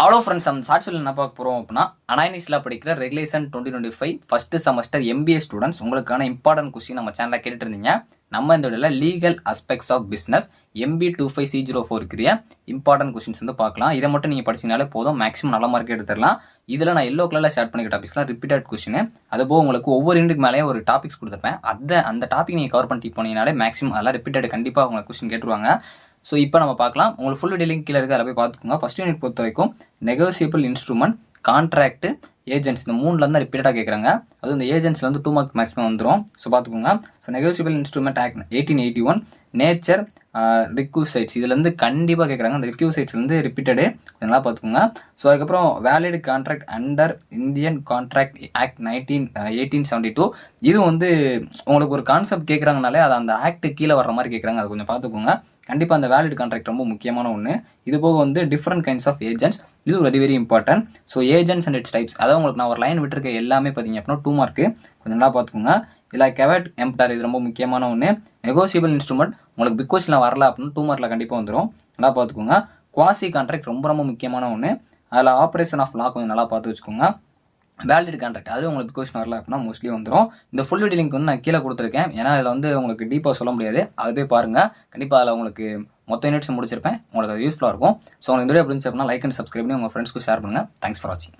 Hello friends, நம்ம ஷார்ட்ஸில் என்ன பார்க்க போகிறோம் அப்படின்னா, அனானிஸில் படிக்கிற regulation 2025 first semester MBA students உங்களுக்கான இம்பார்ட்டன்ட் கொஸ்டின் நம்ம சேனலில் கேட்டுட்டு இருந்தீங்க. நம்ம இந்த வீடியோவில் legal aspects of business MB25C04 இருக்கிற இம்பார்ட்டன்ட் கொஸ்டின்ஸ் வந்து பார்க்கலாம். இதை மட்டும் நீங்கள் படிச்சிங்கனாலே போதும், மேக்ஸிமம் நல்ல மார்க் எடுத்துடலாம். இதில் நான் எல்லோ கலரில் ஷேர் பண்ணிக்க டாபிக்ஸ்லாம் ரிப்பீட்டட் கொஸ்டின். அதுபோக உங்களுக்கு ஒவ்வொரு யூனிட்டுக்கு மேலேயே ஒரு டாபிக்ஸ் கொடுத்துருப்பேன். அந்த டாபிக் நீங்கள் கவர் பண்ணிட்டு போனீங்கனாலே மேக்ஸிமம் அதெல்லாம் ரிப்பீட்டட் கண்டிப்பாக உங்களுக்கு கொஸ்டின் கேட்டுருவாங்க. ஸோ இப்போ நம்ம பார்க்கலாம். உங்களுக்கு ஃபுல் வீடியோ லிங்க் கீழே இருக்குது, அதில் போய் பார்த்துக்கோங்க. ஃபஸ்ட் யூனிட் பொறுத்த வரைக்கும் நெகோசியபிள் இன்ஸ்ட்ருமெண்ட், கான்ட்ராக்ட், ஏஜென்ட்ஸ், இந்த மூணுலேருந்து ரிப்பீட்டடாக கேட்குறாங்க. அதுவும் இந்த ஏஜென்ட்ஸில் வந்து 2 மார்க் மேக்ஸிமம் வந்துடும். ஸோ பார்த்துக்கோங்க. So negotiable instrument act 1881, nature, requisites, இதுலேருந்து கண்டிப்பாக கேட்குறாங்க. அந்த ரிக்யூசைட்ஸ்லேருந்து ரிப்பீட்டடு நல்லா பார்த்துக்கோங்க. ஸோ அதுக்கப்புறம் valid contract under Indian contract act 1872, இது வந்து உங்களுக்கு ஒரு கான்செப்ட் கேட்குறாங்கனாலே அது அந்த ஆக்ட் கீழே வர்ற மாதிரி கேட்குறாங்க. அது கொஞ்சம் பார்த்துக்கோங்க. கண்டிப்பாக அந்த வேலிட் கான்ட்ராக்ட் ரொம்ப முக்கியமான ஒன்று. இது போக வந்து டிஃப்ரெண்ட் கைண்ட்ஸ் ஆஃப் ஏஜென்ட்ஸ், இது very very important. So agents and it's types, அதாவது உங்களுக்கு நான் ஒரு லைன் விட்டுருக்க எல்லாமே பார்த்தீங்க அப்படின்னா 2 மார்க்கு, கொஞ்சம் நல்லா பார்த்துக்கோங்க. இதில் கெவட் எம்ப்டார், இது ரொம்ப முக்கியமான ஒன்று. நெகோசியபிள் இன்ஸ்ட்ருமெண்ட் உங்களுக்கு பிக் கொஸ்டினில் வரல அப்படின்னு 2 மார்க்கில் கண்டிப்பாக வந்துடும், நல்லா பார்த்துக்கோங்க. குவாசி கான்ட்ராக்ட் ரொம்ப ரொம்ப முக்கியமான ஒன்று. அதில் ஆப்ரேஷன் ஆஃப் லா கொஞ்சம் நல்லா பார்த்து வச்சுக்கோங்க. வேலிட் கான்ட்ராக்ட், அது உங்களுக்கு கொஸ்டின் வரல அப்படின்னா மோஸ்ட்லி வந்துடும். இந்த ஃபுல் வீடியோ லிங்க் வந்து நான் கீழே கொடுத்துருக்கேன். ஏன்னா அதில் வந்து உங்களுக்கு டீப்பாக சொல்ல முடியாது, அதை போய் பாருங்கள். கண்டிப்பாக அதில் உங்களுக்கு மொத்த யூனிட்ஸ் முடிச்சிருப்பேன், உங்களுக்கு அது யூஸ்ஃபுல்லாக இருக்கும். ஸோ உங்களுக்கு இந்த வீடியோ பிடிச்சி அப்படின்னா லைக் அண்ட் சப்ஸ்கிரைப் பண்ணி உங்கள் ஃப்ரெண்ட்ஸ்க்கு ஷேர் பண்ணுங்கள். தேங்க்ஸ் ஃபார் வாட்சிங்.